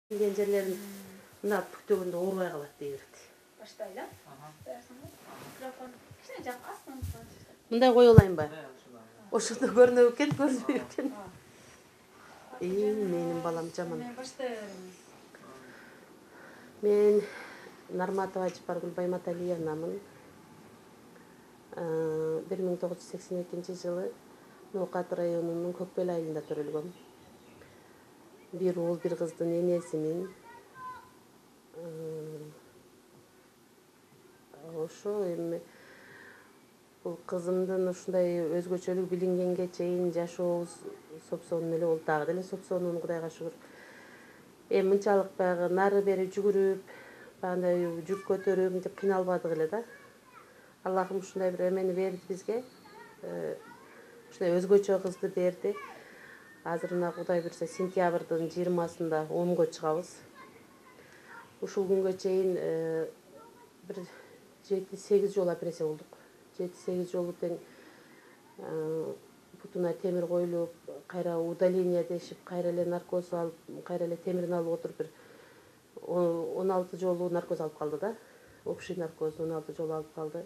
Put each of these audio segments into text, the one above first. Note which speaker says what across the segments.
Speaker 1: келген жерлерин мына бүктөгөндө оорубай калат дей берет.
Speaker 2: Баштайлы. Микрофон кичине жак астыңыздан.
Speaker 1: Мындай кое алайынбы? Ошондо көрүнөт экен, көрүнбөйт экен. Менин балам жаман. Мен Нарматова Ажыпаргүл Байматалиевнамын. 1982 жылы Ноокат районунун Көкбел айылында төрөлгөм. Bir уул, bir кыздын энесимин. Ошо эми бул кызымдын ушундай өзгөчөлүк билингенге чейин жашообуз сопсонун эле болду, дагы деле сопсонун, Кудайга шүгүр. Мынчалык баягы нары бери жүгүрүп, андай жүк көтөрүп мынтип кыйналбадык эле да. Аллахым ушундай бир эмени берди бизге. Ушундай өзгөчө кызды берди. Азыр мына Кудай буйрса сентябрдын 20-сында 10го чыгабыз. Ушул күнгө чейин бир 7-8 жолу операция болдук. 7-8 жолу тең бутуна темир коюлуп, кайра удаление дешип, кайра эле наркоз алып, кайра эле темирин алып отуруп бир 16 жолу наркоз алып калды да. Общий наркоз 16 жолу алып калды.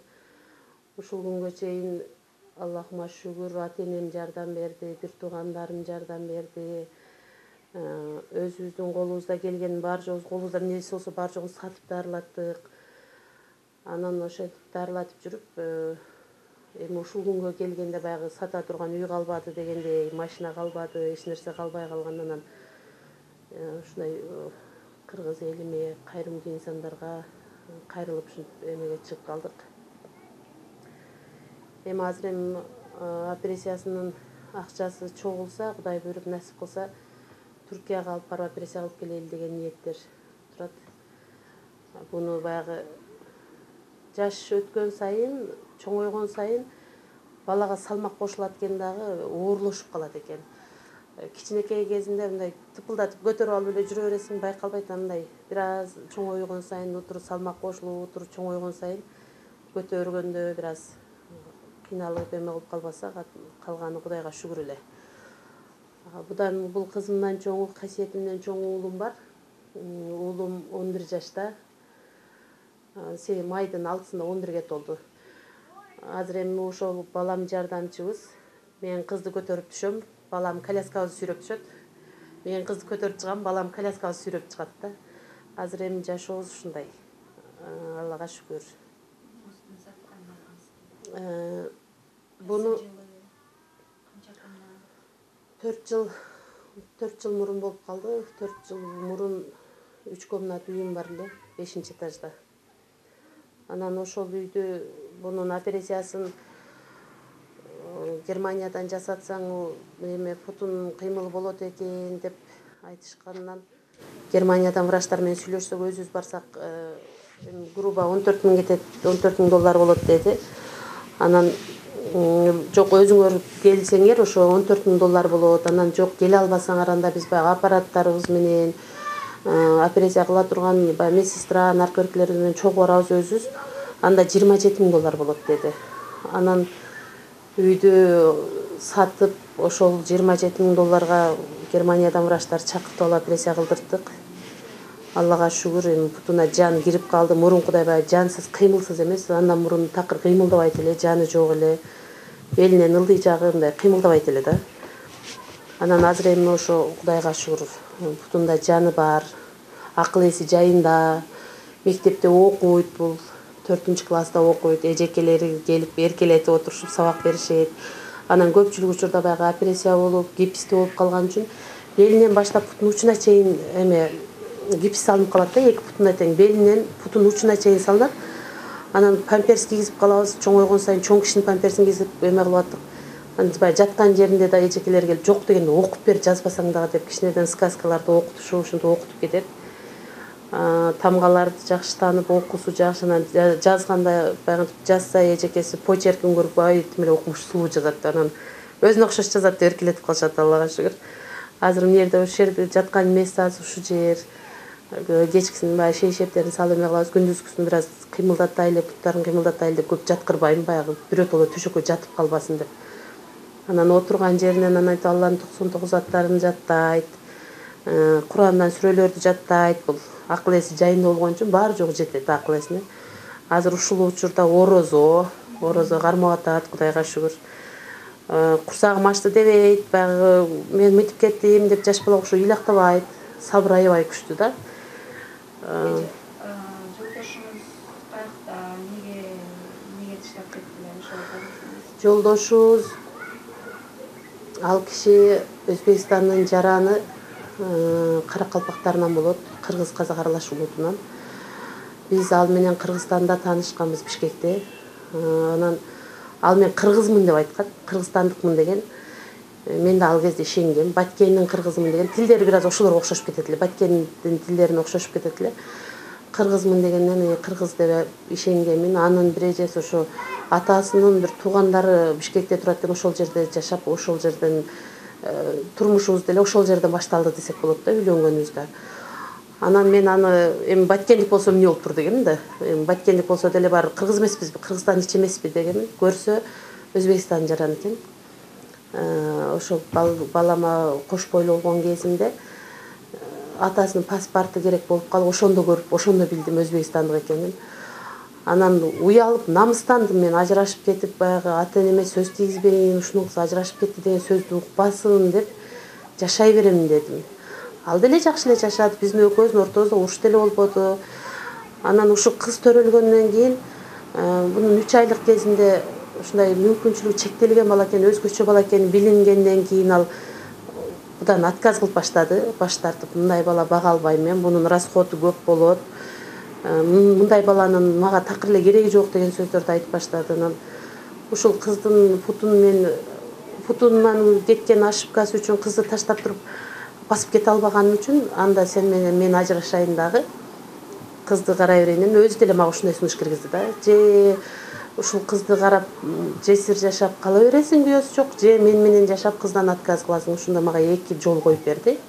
Speaker 1: Ушул күнгө чейин Аллахыма шүгүр, ата-энем жардам берди, бир туугандарым жардам берди. Өзүбүздүн колубузда келген бар жообуз, колубузда эмнеси болсо бар жогун сатып дарылаттык. Анан ошентип дарылатып жүрүп, эми ушул күнгө келгенде баягы сата турган үй калбады дегендей, машина калбады, эч нерсе калбай калгандан ушундай кыргыз элиме, кайрымдуу инсандарга кайрылып ушинтип эмеге чыгып калдык. Эми азыр операциясынын акчасы чогулса, Кудай буйруп насип кылса, Түркияга алып барып операция кылып келели деген ниеттер турат. Буну баягы жаш өткөн сайын, чоңойгон сайын балага салмак кошулат экен дагы, оорлошуп калат экен. Кичинекей кезинде мындай тыпылдатып көтөрүп алып эле жүрө бересиң, байкалбайт. Андай бир аз чоңойгон сайын, отур салмак кошулуп, отур чоңойгон сайын көтөргөндө бир аз кыйналып эме кылып калбаса, калганы Кудайга шүгүр эле. Будан бул кызымдан чоңу, касиетимден чоң уулум бар. Уулум 11 жашта. Майдын 6-сында 11-ге толду. Азыр эми ошол балам жардамчыбыз. Мен кызды көтөрүп түшөм, балам коляскабызды сүйрөп түшөт. Мен кызды көтөрүп чыгам, балам коляскабызды сүйрөп чыгат да. Азыр эми жашообуз ушундай. Аллага шүгүр. Буну 4 жыл мурун болуп калды. 4 жыл мурун 3 комнат үйүм бар эле, 5-этажда. Анан ошол үйдү, бунун операциясын Германиядан жасатсаң, эме путун кыймыл болот экен деп айтышкандан, Германиядан врачтар менен сүйлөшсөк, өзүбүз барсак, грубо 14 000 кетет, 14 000 доллар болот деди. Анан жок, өзүңөр келсеңер ошо 14 000 доллар болот. Анан жок, келе албасаңар, анда биз баягы аппараттарыбыз менен операция кыла турган медсестра, наркологдор менен чогуу барабыз өзүбүз. Анда 27 000 доллар болот деди. Анан үйдү сатып, ошол 27 000 долларга Германиядан врачтар чакыртып алып операция кылдырдык. Аллага шүгүр, эми бутуна жан кирип калды. Мурункудай баягы жансыз, кыймылсыз эмес. Андан мурун такыр кыймылдабайт эле, жаны жок эле. Белинен ылдый жагы мындай кыймылдабайт эле да. Анан азыр эми ошо Кудайга шүгүр, бутунда жаны бар, акыл эси жайында, мектепте окуйт, бул 4-класста окуйт, эжекелери келип эркелетип отурушуп сабак беришет. Анан көпчүлүк учурда баягы операция болуп, гипсте болуп калган үчүн белинен баштап путун учуна чейин гипс салынып калат да, 2 путуна тең белинен путун учуна чейин салынат. Анан памперс кийгизип калабыз, чоңойгон сайын чоң кишинин памперсин кийгизип эме кылып аттык. Анан жаткан жеринде да эжекелер келип, жок дегенде окуп бер, жазбасаң дагы деп кичинеден сказкаларды окутушуп, ушинтип окутуп кетет. Тамгаларды жакшы таанып, окуусу жакшы. Анан жазганда баягы жазса эжекеси почеркин көрүп, тим эле окумуш сулуу жазат. Анан өзүнө окшош жазат деп эркелетип калышат, Аллага шүгүр. Азыр мына жерде ошол жерде жаткан местасы ушу жер. Кечкисин баягы шейшептерин салып эме кылабыз, күндүзгүсүн бир аз кыймылдатайлы, буттарын кыймылдатайлы деп көп жаткырбайм, баягы бирөтөлө төшөккө жатып калбасын деп. Анан отурган жеринен айтып Алланын 99 аттарын жаттайт. Курандан сүрөлөрдү жаттайт. Бул акыл эси жайында болгон үчүн баары жогу жетет акыл эсине. Азыр ушул учурда орозо кармап атат, Кудайга шүгүр. Курсагым ачты дебейт, баягы мен мынтип кеттим деп жаш бала окшо ыйлактабайт, сабыры аябай күчтүү да.
Speaker 2: Жолдошуңуз каякта, неге таштап кеттилер ошол?
Speaker 1: Жолдошубуз ал киши Өзбекстандын жараны каракалпактарынан болот, кыргыз-казак аралаш улутунан. Биз ал менен Кыргызстанда таанышканбыз, Бишкекте. Анан ал мен кыргызмын деп айткан, кыргызстандыкмын деген. Мен да ал кезде ишенгем. Баткендин кыргызымын деген. Тилдери бир аз ошолорго окшошуп кетет эле. Баткендин тилдерине окшошуп кетет эле. Кыргызмын дегенден кыргыз деп ишенгемин. Анын бир эжеси ошо атасынын бир туугандары Бишкекте турат экен, ошол жерде жашап, ошол жерден турмушубуз деле ошол жерден башталды десек болот да, үйлөнгөнүбүз да. Анан мен аны эми баткендик болсо эмне болуптур дегенмин да. Эми баткендик болсо деле баары кыргыз эмеспизби, Кыргызстан ич эмеспи дегенмин. Көрсө Өзбекстан жараны экен. Ошол балама кош бойлуу болгон кезимде атасынын паспорту керек болуп калып, ошондо көрүп, ошондо билдим Өзбекстандык экенин. Анан уялып, намыстандым мен, ажырашып кетип, баягы ата энеме сөз тийгизбейин, ушунун кызы ажырашып кетти деген сөздү укпасын деп жашай берем дедим. Ал деле жакшы эле жашады, биздин экөөбүздүн ортобузда уруш деле болбоду. Анан ушул кыз төрөлгөндөн кийин, бунун 3 айлык кезинде ушундай мүмкүнчүлүгү чектелген бала экен, өзгөчө бала экени билингенден кийин ал будан отказ кылып баштады, баш тартып, мындай бала бага албайм мен, бунун расходу көп болот. Мындай баланын мага такыр эле кереги жок деген сөздөрдү айтып баштады. Анан ушул кыздын путунан кеткен ошибкасы үчүн кызды таштап туруп басып кете албаганым үчүн, анда сен менен мен ажырашайын дагы, кызды карай берейин. Өзү деле мага ушундай сунуш киргизди да. Же ушул кызды карап жесир жашап кала бересиң, күйөөсү жок, же мен менен жашап кыздан отказ кыласың. Ушунда мага эки жол коюп берди.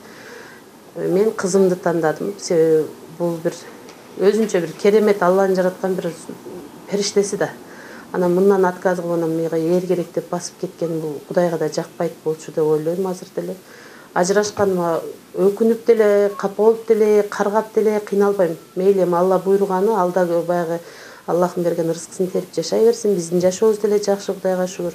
Speaker 1: Мен кызымды тандадым. Себеби бул бир өзүнчө бир керемет Алланын жараткан бир периштеси да. Анан мындан отказ кылып, анан мага эр керек деп басып кеткен бул Кудайга да жакпайт болчу деп ойлойм азыр деле. Ажырашканыма өкүнүп деле, капа болуп деле, каргап деле кыйналбайм. Мейли, эми Алла буйруганы, ал да баягы Аллахтын берген рызкысын терип жашай берсин. Биздин жашообуз деле жакшы, Кудайга шүгүр.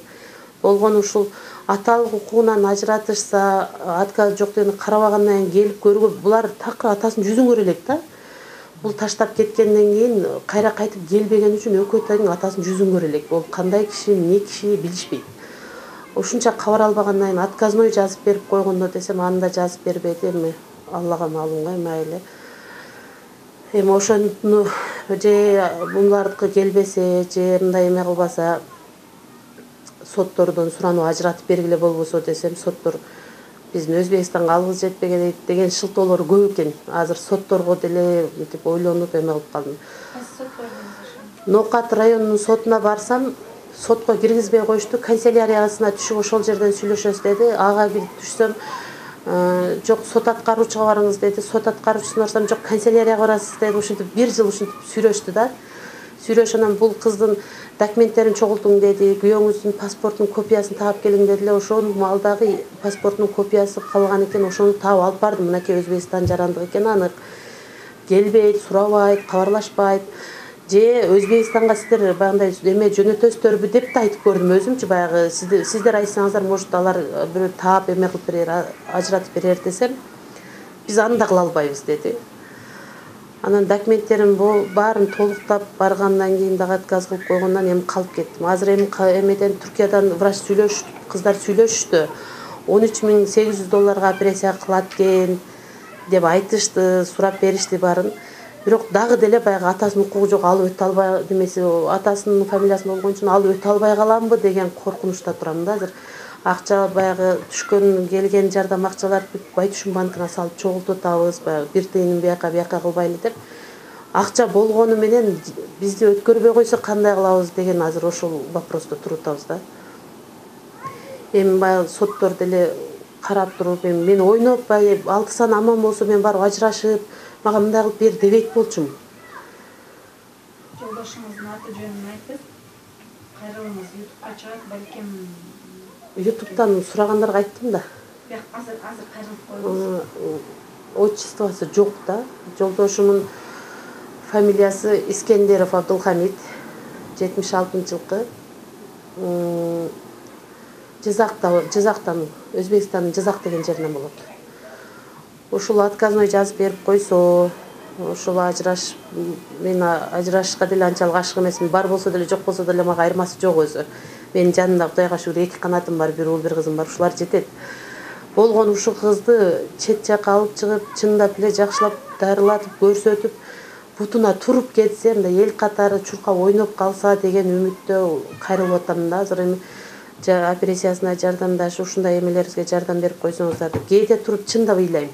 Speaker 1: Болгону ушул аталык укугунан ажыратышса, отказ жок дегенди карабагандан кийин келип көргө, булар такыр атасынын жүзүн көрө элек да. Бул таштап кеткенден кийин кайра кайтып келбеген үчүн экөө тең атасынын жүзүн көрө элек. Ол кандай киши, эмне киши билишпейт. Ушунча кабар албагандан кийин отказной жазып берип койгондо десем, аны да жазып бербеди. Эми Аллага маалымга, майли. Эми ошону же булардыкы келбесе, же мындай эме кылбаса, соттордон суранып ажыратып бергиле болбосо десем, соттор биздин Өзбекстанга алыбыз жетпеген деген шылтоолор көп экен. Азыр сотторго деле мынтип ойлонуп эме кылып калдым.
Speaker 2: Кайсы сот көрдүңүз?
Speaker 1: Ноокат районунун сотуна барсам, сотко киргизбей коюшту. Канцеляриясына түшүп ошол жерден сүйлөшөбүз деди. Ага кирип түшсөм, жок, сот аткаруучуга барыңыз деди. Сот аткаруучусуна барсам, жок, канцелярияга барасыз деди. Ушинтип 1 жыл ушинтип сүйлөштү да. Сүйлөшөнөн бул кыздын документтерин чогултуң деди, күйөөңүздүн паспортунун копиясын таап келиң дедиле. Ошону алдагы паспортунун копиясы калган экен, ошону таап алып бардым. Мынакей Өзбекстан жарандык экен, анык. Келбейт, сурабайт, кабарлашпайт. Же Өзбекстанга сиздер баягындай эме жөнөтөсүздөрбү деп да айтып көрдүм өзүмчү. Баягы сиздер айтсаңыздар, может алар бирөө таап эме кылып берер, ажыратып берер десем, биз аны да кыла албайбыз деди. Анан документтерим баарын толуктап баргандан кийин дагы отказ кылып койгондон эми калып кеттим. Азыр эмеден Түркиядан врач кыздар сүйлөшүштү. $13.800 операция кылат экен деп айтышты, сурап беришти баарын. Бирок дагы деле баягы атасынын укугу жок, алып өтө албай, демеси атасынын фамилиясын болгон үчүн алып өтө албай каламбы деген коркунучта турам да азыр. Акча баягы түшкөн келген жардам акчаларды Байтүшүн банкына салып чогултуп атабыз, баягы бир тыйынын бияка кылбайлы деп. Акча болгону менен бизди өткөрбөй койсо кандай кылабыз деген азыр ошол вопросту туруп атабыз да. Эми баягы соттор деле карап туруп, эми мен ойноп, баягы 6 сан аман болсо мен барып ажырашып, мага мындай кылып бер дебейт болчумун.
Speaker 2: Жолдошуңуздун аты жөнүн айтып, кайрылыңыз YouTube'га чыгат, балким
Speaker 1: YouTube'дан сурагандарга айттым да.
Speaker 2: Азыр кайрылып коебуз.
Speaker 1: отчествосы жок да. Жолдошумун фамилиясы Искендеров Абдулхамид, 76-жылкы. Жизактан, Өзбекстандын Жизак деген жеринен болот. Ушул отказной жазып берип койсо, ушул мен ажырашышка деле анчалык ашык эмесмин. Бар болсо деле, жок болсо деле мага айырмасы жок өзү. Менин жанымда Кудайга шүгүр 2 канатым бар, бир уул, бир кызым бар. Ушулар жетет. Болгон ушул кызды чет жакка алып чыгып, чындап эле жакшылап дарылатып, көрсөтүп, бутуна туруп кетсе, мындай эл катары чуркап ойноп калса деген үмүттө кайрылып атам да. Азыр эми операциясына жардамдашып, ушундай эмелерибизге жардам берип койсоңуздар деп кээде туруп чындап ыйлайм.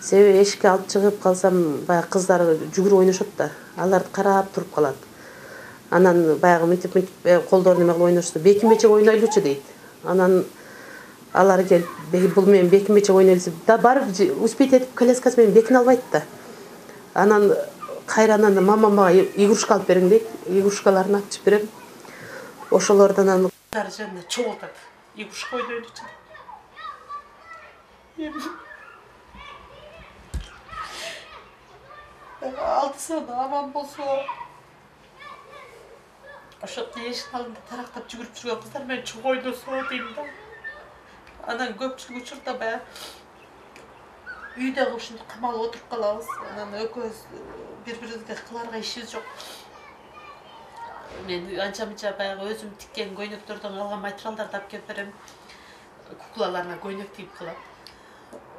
Speaker 1: Себеби эшикке алып чыгып калсам, баягы кыздар жүгүрүп ойношот да. Аларды карап туруп калат. Анан баягы мынтип колдорун эме кылып ойношсо, бекимечек ойнойлучу дейт. Анан алар келип, бул менен бекимечек ойнойлучу да, барып успеть этип коляскасы менен бекине албайт да. Анан кайранан мама мага игрушка алып бериң дейт. Игрушкаларын ачып берем. Ошолордон анан жанына чогултат. Игрушка ойнойлучу. Алтысын аман болсо, ошо эшиктин алдында тарактап жүгүрүп жүргөн кыздар менен чогуу ойносо дейм да. Анан көпчүлүк учурда баягы үйдөгү ушинтип камалып отуруп калабыз. Анан экөөбүз бири-бирибизге кыларга ишибиз жок. Мен анча-мынча баягы өзүм тиккен көйнөктөрдөн калган материалдарды алып келип берем. Куклаларына көйнөк тигип кылат.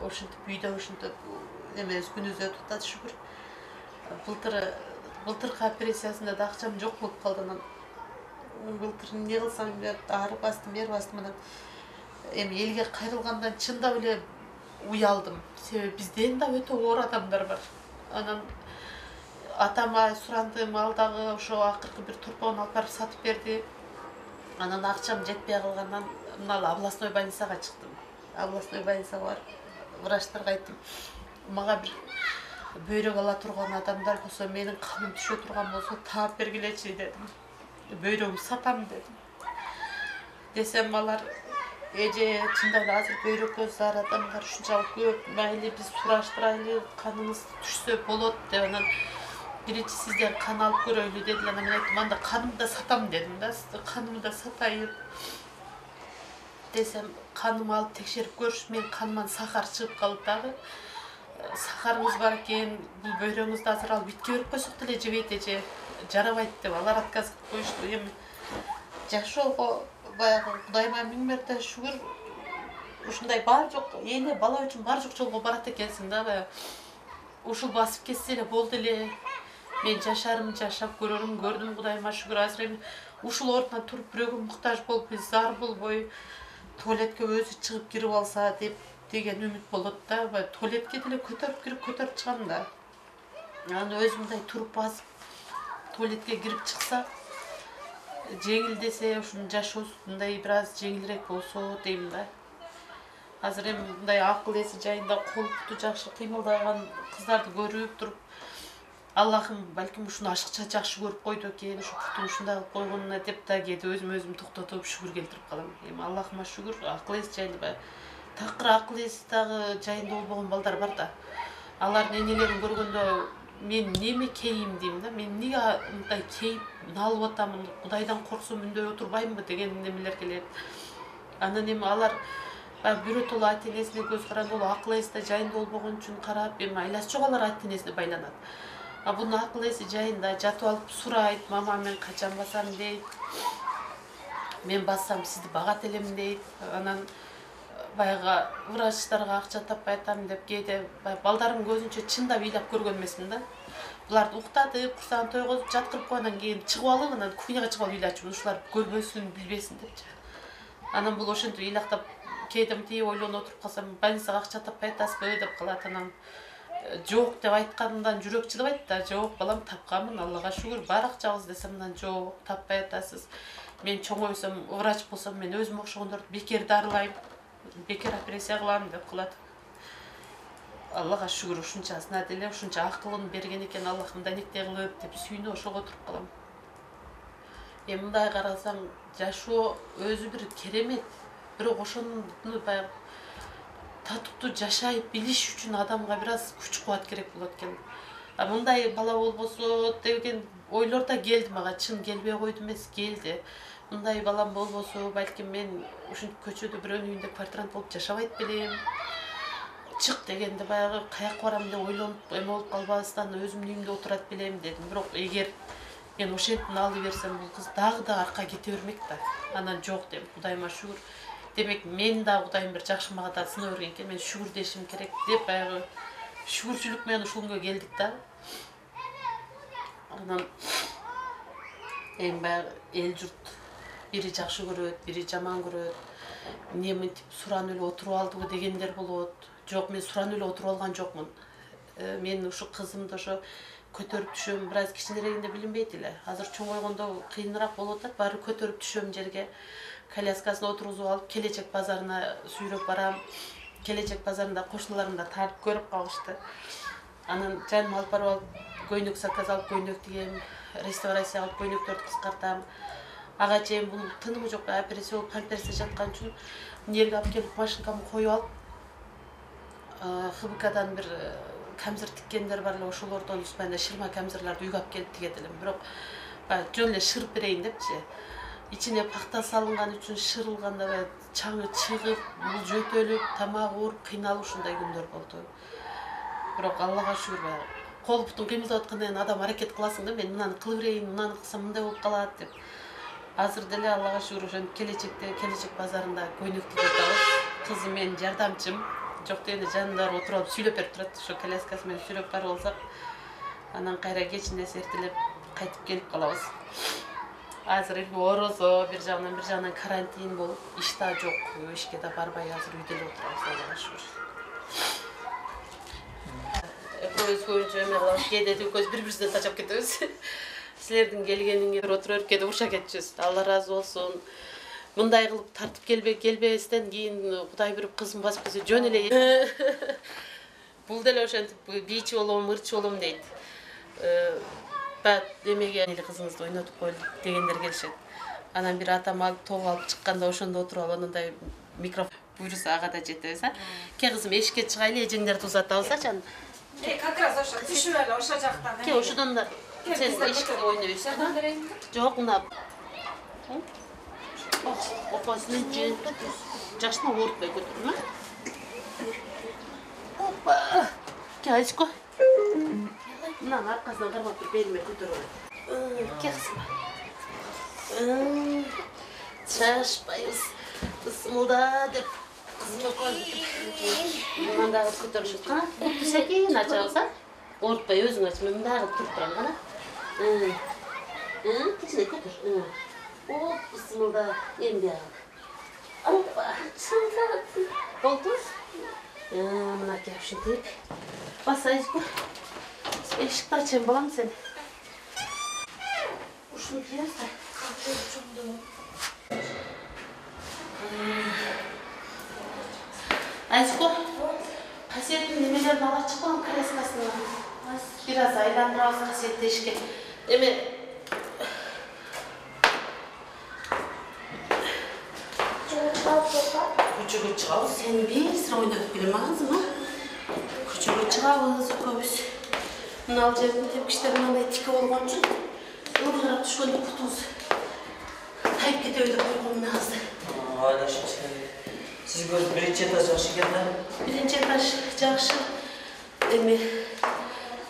Speaker 1: Ошентип үйдө ушинтип эмебиз күнүбүз өтүп атат шүгүр. Былтыркы операциясында да акчам жок болуп калды. Анан былтыр эмне кылсам деп ары бастым, бери бастым. Анан эми элге кайрылгандан чындап эле уялдым. Себеби бизден да өтө оор адамдар бар. Анан атама сурандым, ал дагы ошо акыркы бир торпогун алып барып сатып берди. Анан акчам жетпей калгандан мына областной больницага чыктым. Областной больницага барып, врачтарга айттым. Мага бир бөйрөк ала турган адамдар болсо, менин каным түшө турган болсо, таап бергилечи дедим. Бөйрөгүмдү сатам дедим. Десем алар эже чындап эле азыр бөйрөккө зар адамдар ушунчалык көп, майли биз сураштырайлы, каныңыз түшсө болот деп. Анан биринчи сизден кан алып көрөйлү дедилер. Анан мен айттым, анда канымды да сатам дедим да. Канымды да сатайын десем, канымды алып текшерип көрүш, мен каныман сахар чыгып калып дагы. Сахарыңыз бар экен, бул бөйрөгүңүздү азыр алып итке берип койсок деле жебейт эже, жарабайт деп алар отказ кылып коюшту. Эми жашоого баягы Кудайыма миң мерте шүгүр, ушундай бар жок эне бала үчүн бар жок жолго барат экенсиң да. Баягы ушул басып кетсе эле болду эле. Мен жашарым, жашап көрдүм, Кудайыма шүгүр. Азыр эми ушул ордунан туруп бирөөгө муктаж болуп, зар болбой, туалетке өзү чыгып кирип алса деген үмүт болот да. Туалетке деле көтөрүп кирип, көтөрүп чыгам да. Анан өзүм мындай туруп басып, туалетке кирип чыкса, жеңилдесе, ушунун жашоосу мындай бир аз жеңилирээк болсо дейм да. Азыр эми мындай акыл эси жайында кол буту жакшы кыймылдаган кыздарды көрүп туруп, Аллахым балким ушуну ашыкча жакшы көрүп койду экен, ушу бутун ушундай кылып койгонуна деп да кээде өзүм токтотуп шүгүр келтирип калам. Эми Аллахыма шүгүр, акыл эси жайында баягы такыр акыл эси дагы жайында болбогон балдар бар да. Алардын энелерин көргөндө мен неме кейим дейм да. Мен эмнеге мындай кейип налып атамын, Кудайдан корксом үндөй отурбаймынбы деген немелер келет. Анан эми алар бирөтөлө ата энесине көз карандылуу, акыл эси да жайында болбогон үчүн карап, эми айласы жок алар ата энесине байланат. Бунун акыл эси жайында жатып алып сурайт, мама мен качан басам дейт. Мен бассам сизди багат элем дейт. Анан баягы врачтарга акча таппай атам деп кээде балдарымдын көзүнчө чындап ыйлап көргөн эмесмин да. Буларды уктатып, курсагын тойгозуп жаткырып койгондон кийин чыгып алып, анан кухняга чыгып алып ыйлачумун, ушулар көрбөсүн, билбесин депчи. Анан бул ошентип ыйлактап кээде мынтип ойлонуп отуруп калсам, больницага акча таппай атасызбы деп калат. Анан жок деп айтканымдан жүрөк чыдабайт да. Жок балам, тапканмын, Аллага шүгүр, бар акчабыз десем, анан жок, таппай атасыз. Мен чоңойсом, врач болсом, мен өзүмө окшогондорду бекер дарылайм, бекер операция кылам деп кылат. Аллага шүгүр, ушунча знат эле, ушунча акылын берген экен Аллахым, данектей кылып деп сүйүнүп ошого отуруп калам. Эми мындай карасаң, жашоо өзү бир керемет. Бирок ошону баягы татыктуу жашай билиш үчүн адамга бир аз күч кубат керек болот экен. Мындай бала болбосо деген ойлор да келди мага, чын келбей койду эмес, келди. Мындай балам болбосо, балким мен ушинтип көчөдө бирөөнүн үйүндө квартирант болуп жашабайт белем. Чык дегенде баягы каяка барам деп ойлонуп эме болуп калбастан өзүмдүн үйүмдө отурат белем дедим. Бирок эгер мен ошентип алып берсем, бул кыз дагы да арка кете бермек да. Анан жок дедим, Кудайыма шүгүр. Демек мен да Кудайым бир жакшы мага да сыноо берген экен, мен шүгүр дешим керек деп баягы шүгүрчүлүк менен ушул күнгө келдик да. Анан эми баягы эл журт бири жакшы көрөт, бири жаман көрөт. Эмне мынтип суранып эле отуруп алдыбы дегендер болот. Жок, мен суранып эле отуруп алган жокмун. Мен ушу кызымды ошо көтөрүп түшөм, бир аз кичинерегинде билинбейт эле. Азыр чоңойгондо кыйыныраак болуп атат, баары көтөрүп түшөм жерге. Коляскасына отургузуп алып, келечек базарына сүйрөп барам. Келечек базарында кошуналарым да таап көрүп калышты. Анан жаным алып барып алып, көйнөк заказ алып көйнөк тигем, реставрация алып көйнөктөрдү кыскартам. Ага чейин бул тынымы жок, операция болуп памперсте жаткан үчүн жерге алып келип машинкамы коюп алып, ХБКдан бир камзыр тиккендер бар эле, ошолордон ушундай шырма камзырларды үйгө алып келип тиге делем. Бирок жөн эле шырып берейин депчи. Ичине пахта салынган үчүн шырылганда чаңы чыгып, бул жөтөлүп, тамагы ооруп, кыйналып ушундай күндөр болду. Бирок Аллага шүгүр, кол бутун кыймылдап аткандан кийин адам аракет кыласың да, мен мынаны кыла берейин, мынаны кылсам мындай болуп калат деп. Азыр деле Аллага шүгүр, ошентип келечекте, келечек базарында көйнөк тигип атабыз. Кызым менин жардамчым. Жок дегенде жанымда отуруп алып сүйлөп берип турат. Ошо коляскасы менен сүйлөп барып алсак, анан кайра кечинде сертилеп кайтып келип калабыз. Азыр эми орозо, бир жагынан карантин болуп, иш да жок, ишке да барбай азыр үйдө эле отурабыз, Аллага шүгүр. Өзгөчө эме кылабыз, кээде экөөбүз бири-бирибизден тажап кетебиз. Силердин келгениңер отура берип кээде уруша кетчүбүз. Алла ыраазы болсун. Мындай кылып тартып келбестен кийин Кудай берип кызым басып келсе жөн эле. Бул деле ошентип бийчи болом, ырчы болом дейт. Демеге эле кызыңызды ойнотуп коелу дегендер келишет. Анан бир атам алып тоого алып чыкканда ошондо отуруп алып анандай микрофон буйруса ага да жетебиз, а? Ке кызым эшикке чыгайлы, эжеңдерди узатабыз, а жан.
Speaker 2: Как раз ошо түшүп эле ошо жактан.
Speaker 1: Ке ошодон да сен эшикке ойнойсуң. Жок, мына. Опасный жен. Жашына оорутпай көтөрүм, а? Опа. Ке айчко. Мынаны аркасынан кармап туруп белиме көтөрүп алат. Ке кызым. Шашпайбыз. Ысмылда деп кызыма коюп. Мындан дагы көтөрүшүп кана. Купту секин ачабыз, а? Оорутпай өзүң ач, мен дагы туруп турам кана. Кичине көтөр. Оп, ысмылда эмди ал. Опа, чыңдап. Болду? Мына ке ушинтип. Басайбызбы? Эшикти ачайын балам сен. Ушуну киебиз да. Айско, касиеттин немелерин ала чыккан коляскасына. Бир аз айландырабыз касиетти эшикке. Эме көчөгө чыгабыз. Сен бир ойнотуп келе магансың, а? Көчөгө чыгабыз экөөбүз. Мына ал жердин тепкичтери мындай тике болгон үчүн ылдый карап түшкөндө кутубуз тайып кетеби деп койгон мына кызды.
Speaker 3: Сизге биринчи этаж жакшы экен да?
Speaker 1: Биринчи этаж жакшы. Эми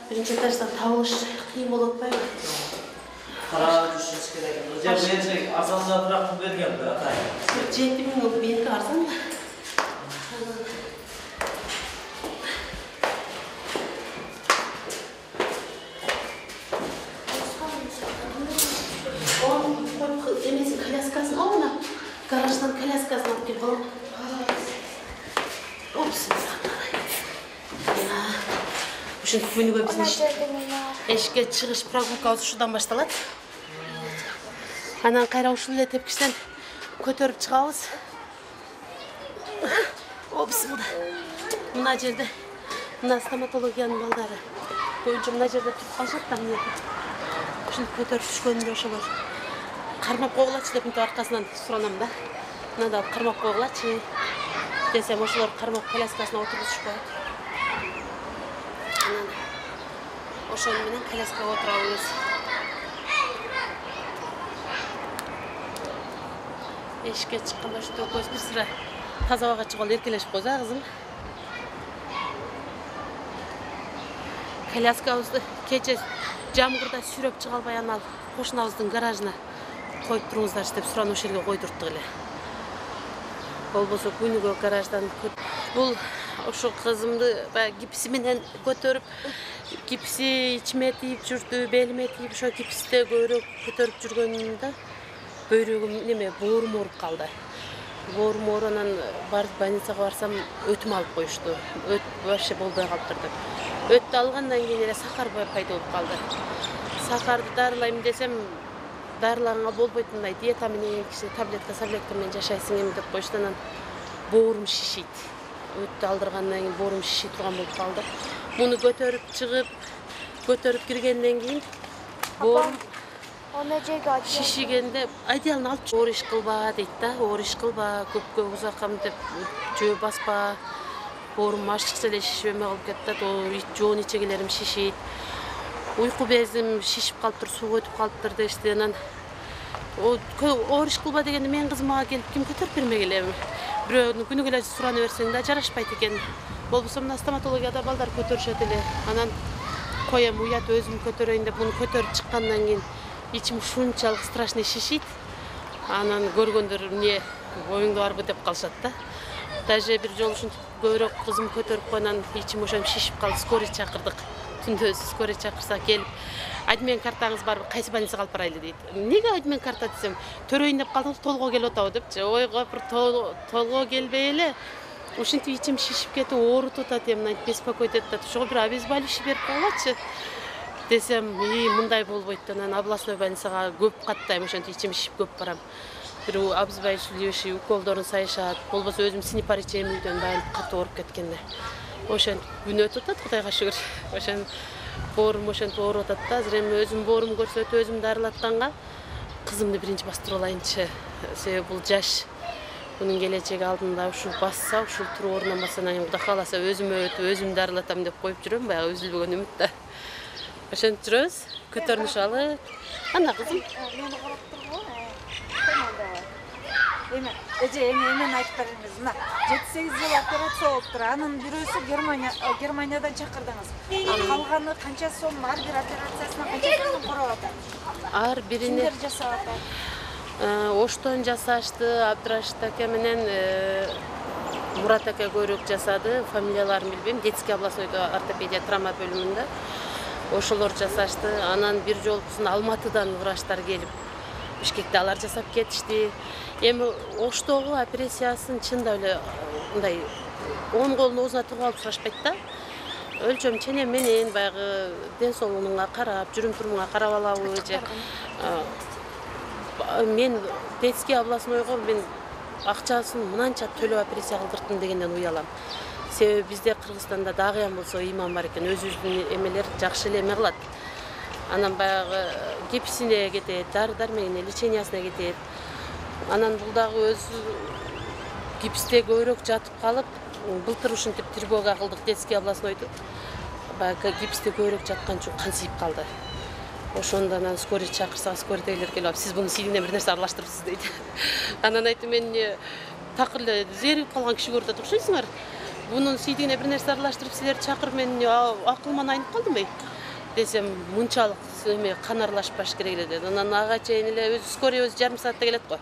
Speaker 1: биринчи этаждан табылыш кыйын болуп атпайбы?
Speaker 3: Карап жүрүшүңүз керек. Же берсек арзаныраак берген да, ата.
Speaker 1: 7000 болуп берди, арзан да. Эмесин коляскасын, мына гараждан коляскасын алып келип коелу. Ушинтип күнүгө биздин эшикке чыгыш прогулкабыз ушудан башталат. Анан кайра ушул эле тепкичтен көтөрүп чыгабыз. Опсмуда. Мына жерде мына стоматологиянын балдары боюнча мына жерде туруп калышат да эмне. Ушинтип көтөрүп түшкөндө ошолор кармап койгулачы деп мынтип аркасынан суранам да. Мына да кармап койгулачы десем ошолор кармап коляскасына отургузушпайт. Анан ошол менен коляскага отурабыз. Эшикке чыкканда ошо экөөбүз бир сыра таза абага чыгып эркелешип койсу, кызым. Коляскабызды кече жамгырда сүйрөп чыга албай анан кошунабыздын гаражына коюп туруңуздарчы деп суран ошол жерге койдурттук эле. Болбосо күнүгө гараждан бул ошо кызымды баягы гипси менен көтөрүп, гипси ичиме тийип жүрдү, белиме тийип, ошо гипсте көбүрөөк көтөрүп жүргөнүмдө бөйрөгүм неме боорум ооруп калды. Боорум ооруп анан барып больницага барсам өтүм алып коюшту. Өт вообще болбой калыптыр деп. Өттү алгандан кийин эле сахар пайда болуп калды. Сахарды дарылайм десем, дарылаганга болбойт, мындай диета менен кичине таблетка менен жашайсың эми деп коюшту. Анан боорум шишийт. Өттү алдыргандан кийин боорум шиший турган болуп калды. Муну көтөрүп киргенден кийин боорум шишигенде одеялны алып оор иш кылба дейт да, оор иш кылба, көпкө узаккам деп жөө баспа. Боорум ачыкча эле шишип эме кылып кетет, жоон ичегилерим шишийт. Уйку безим шишип калыптыр, суу өтүп калыптыр дешти. Анан оор иш кылба дегенде менин кызым мага келип ким көтөрүп бермегиле эми. Бирөөнү күнүгө эле сурана берсең да жарашпайт экен. Болбосо мына стоматологияда балдар көтөрүшөт эле. Анан коем уят өзүм көтөрөйүн деп муну көтөрүп чыккандан кийин ичим ушунчалык страшный шишийт. Анан көргөндөр эмне оюңда барбы деп калышат да. Даже бир жолу ушинтип көбүрөөк кызым көтөрүп койгонан ичим ошентип шишип калды. Скорый чакырдык. Түндө скорый чакырса келип, адмен картаңыз барбы, кайсы больницага алып барайлы дейт. Неге адмен карта десем, төрөйүн деп калдыңыз, толго келип атабы депчи. Ойго бир толго келбей эле ушинтип ичим шишип кетип оорутуп атат, эми беспокоить этет. Ошого бир обезболивающий берип койгучу десем, мындай болбойт. Анан областной больницага көп каттайм, ошентип ичим шишип көп барам. Бир обезболивающий уколдорун сайышат, болбосо өзүм синипариче эмүүдөн баягы катуу ооруп кеткенде. Ошентип күн өтүп атат, Кудайга шүгүр. Ошентип боорум ошентип ооруп атат да. Азыр эми өзүм боорум көрсөтүп, өзүм дарылатканга кызымды биринчи бастырып алайынчы. Себеби бул жаш. Bunun geleceği aldığında uşul bassa, uşul turu ornamasına Kuda kalasa özüm öğütüp, özüm darılatam deyip koyup жүрөм, баягы üzülbөгөн ümit da. Ошентип жүрөбүз, көтөрүнүш алып. Ана кызым.
Speaker 2: Мени карап тургу. Эми эмен айтып бериңиз. Мына 7-8 жыл операция болуптур. Анын бирөөсү Германиядан чакырдыңыз. Калганы канча сом, ар бир операциясына канча сом карап атат?
Speaker 1: Ар бирине
Speaker 2: Кимдер жасап атат?
Speaker 1: Оштон жасашты, Абдрашит аке менен Мурат аке көбүрөөк жасады. Фамилияларын билбейм. Детский областной ортопедия травма бөлүмүндө ошолор жасашты. Анан бир жолкусун Алматыдан врачтар келип Бишкекте алар жасап кетишти. Эми Оштогу операциясын чында эле мындай оң колун оозуна тыгып алып сурашпайт да. Өлчөм чене менен баягы ден соолугуңа карап, жүрүм турумуңа карап алабы же. Мен детский областнойго мен акчасын мынанча төлөп операция кылдырдым дегенден уялам. Себеби бизде Кыргызстанда дагыян болсо имам бар экен, өзүбүздүн эмелер жакшы эле эме кылат. Анан баягы гипсине кетет, дары-дармегине, лечениясына кетет. Анан бул дагы өзү гипсте көбүрөөк жатып калып, былтыр ушинтип тревога кылдык детский областнойду. Баягы гипсте көбүрөөк жаткан үчүн кан сийип калды. Ошондо анан скорый чакырсак, скорыйдегилер келип, сиз буну сийдигине бир нерсе аралаштырыпсыз дейт. Анан айттым, мен такыр эле зерип калган киши көрүп атат, окшойсуңар. Бунун сийдигине бир нерсе аралаштырып силер чакыр, мен акылыман айнып калдым десем, мынчалык эме кан аралашпаш керек эле деди. Анан ага чейин эле өзү скорый өзү жарым саатта келет го.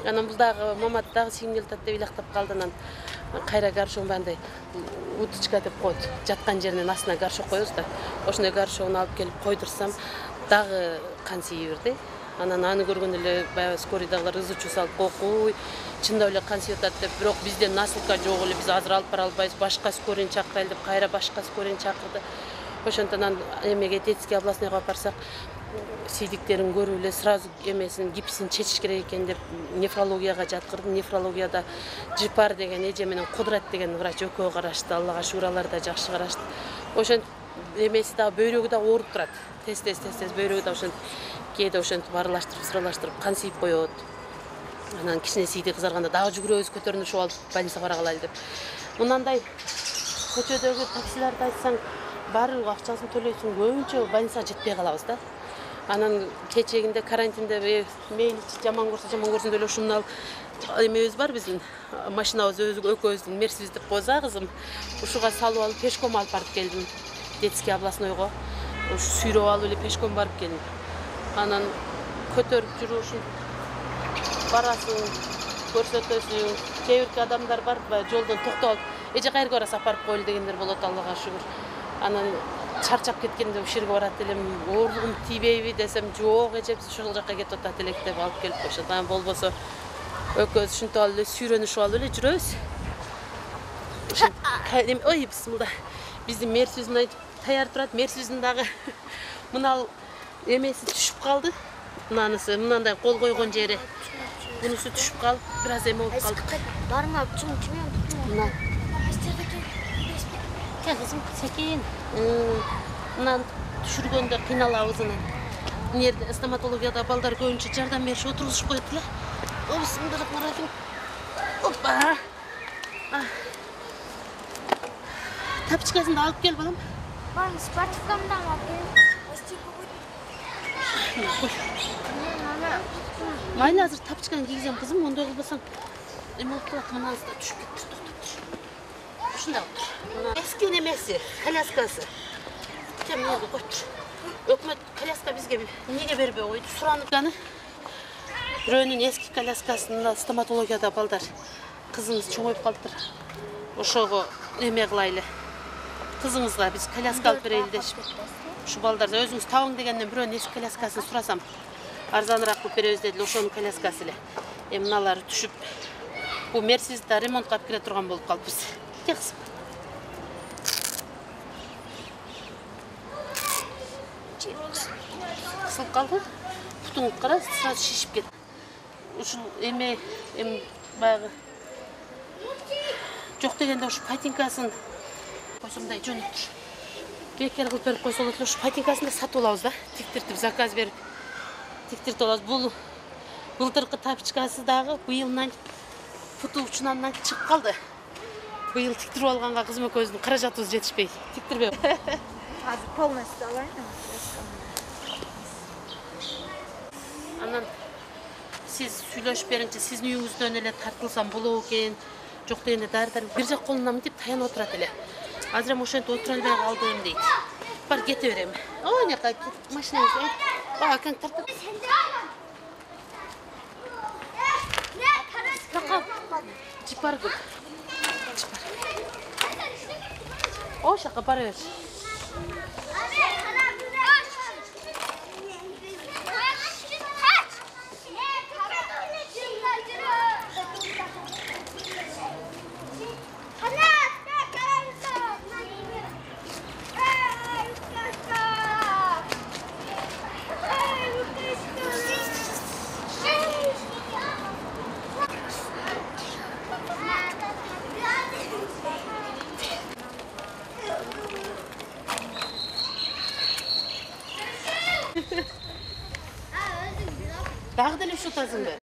Speaker 1: Анан бул дагы Мамат дагы сийгим келип атат деп илактап калды. Анан кайра горшогун бандай уточка деп коет. Жаткан жеринен астына горшок коебуз да. Ошондой горшогун алып келип койдурсам, дагы кан сийип берди. Анан аны көргөн эле баягы скорыйдагылар ызы-чуу салып, "Кокуй, чындап эле кан сийип атат" деп, бирок бизде насылка жок эле, биз азыр алып бара албайбыз, башка скорыйны чакырайлы деп, кайра башка скорыйны чакырды. Ошондон эмеге детский областныйга алып барсак, сийдиктерин көрүп эле сразу эмесин гипсин чечиш керек экен деп нефрологияга жаткырдым. Нефрологияда Жипар деген эже менен Кудрат деген врач экөө карашты. Аллага шүгүр, алар да жакшы карашты. Ошентип эмеси да бөйрөгү да ооруп турат. Тез бөйрөгү да ошентип кээде ошентип аралаштырып, сыралаштырып кан сийип коет. Анан кичине сийди кызарганда дагы жүгүрөбүз көтөрүнүшүп алып больницага бара калайлы деп. Мынандай көчөдөгү таксилерди айтсаң баары акчасын төлөйсүң, көбүнчө больницага жетпей калабыз да. Анан кечегинде карантинде мейли жаман көрсүн деле ушунал эмебиз бар биздин машинабыз экөөбүздүн мерсибиз деп койса кызым. Ушуга салып алып пешком алып барып келдим. Детский областнойго. Ушу сүйрөп алып эле пешком барып келдим. Анан көтөрүп жүрүп ушун барасың, көрсөтөсүң. Кээ бирки адамдар бар жолдон токтоп алып, эже кайерге барасыз апарып коелу дегендер болот, Аллага шүгүр. Анан чарчап кеткенде ушул жерге барат элем, оорлугум тийбейби десем, жок эже биз ушул жака кетип атат элек деп алып келип коюшат. Анан болбосо экөөбүз ушинтип алып эле сүйрөнүшүп алып эле жүрөбүз. Ой, бисмилла. Биздин мерсибиздин таяр турат, мерсибиздин дагы мынал эмеси түшүп калды. Мынанысы, мынандай кол койгон жери. Бунусу түшүп калып, бир аз эме болуп калды.
Speaker 4: Барма, чым кимен?
Speaker 1: Мына. Кел кызым, секин. Мынаны түшүргөндө кыйналабыз анан. Мына жерде стоматологияда балдар көбүнчө жардам беришип отургузуп коет эле. Бисмиллахиррахманиррахим. Опа. Тапчкасын да алып кел, балам.
Speaker 4: Бан, спортивкамды да алып кел.
Speaker 1: Майли азыр тапчканы кийгизем кызым, ондой кылбасаң эме болуп калат. Мынанысы да түшүп кетти, токтоп тур. Ушундай болуп тур. Мына эски немеси, коляскасы. Тем эмнеге коюп тур. Өкмөт коляска бизге эмнеге бербей койду? Сураныканы. Бирөөнүн эски коляскасында стоматологияда балдар кызыңыз чоңоюп калыптыр. Ошого эме кылайлы. Кызыңызга биз коляска алып берели дешип. Ушу балдар өзүңүз табың дегенден бирөөнүн эски коляскасын сурасам, арзаныраак кылып беребиз дедиле, ошонун коляскасы эле. Мыналары түшүп, бул мерсибизди ремонтка алып келе турган болуп калыппыз. Кел кызым. Кысылып калды. Бутуң кара, сразу шишип кетти. Ушул эме баягы жок дегенде ушу патинкасын койсомдай жөнөп тур. Бекер кылып берип койсо болот эле, ушу патинкасын да сатып алабыз да. Тиктиртип заказ берип тиктиртип алабыз. Бул былтыркы тапчкасы дагы быйылдан путу учунан чыгып калды. Быйыл тиктирип алганга кызым экөөбүздүн каражатыбыз жетишпей, тиктирбей.
Speaker 2: Азыр полностью алайын.
Speaker 1: Анан сиз сүйлөшүп бериңчи, сиздин үйүңүздөн эле тартылсам болобу экен, жок дегенде дары бир жак колунан деп таянып отурат эле. Азыр эми ошентип отура албай калдым дейт. Бар кете берем. Ой, жака машинаңызды. Кең тартып. Жипар көп. Жипар. О, жака бара бер. Дагы деле ушул тазыңды.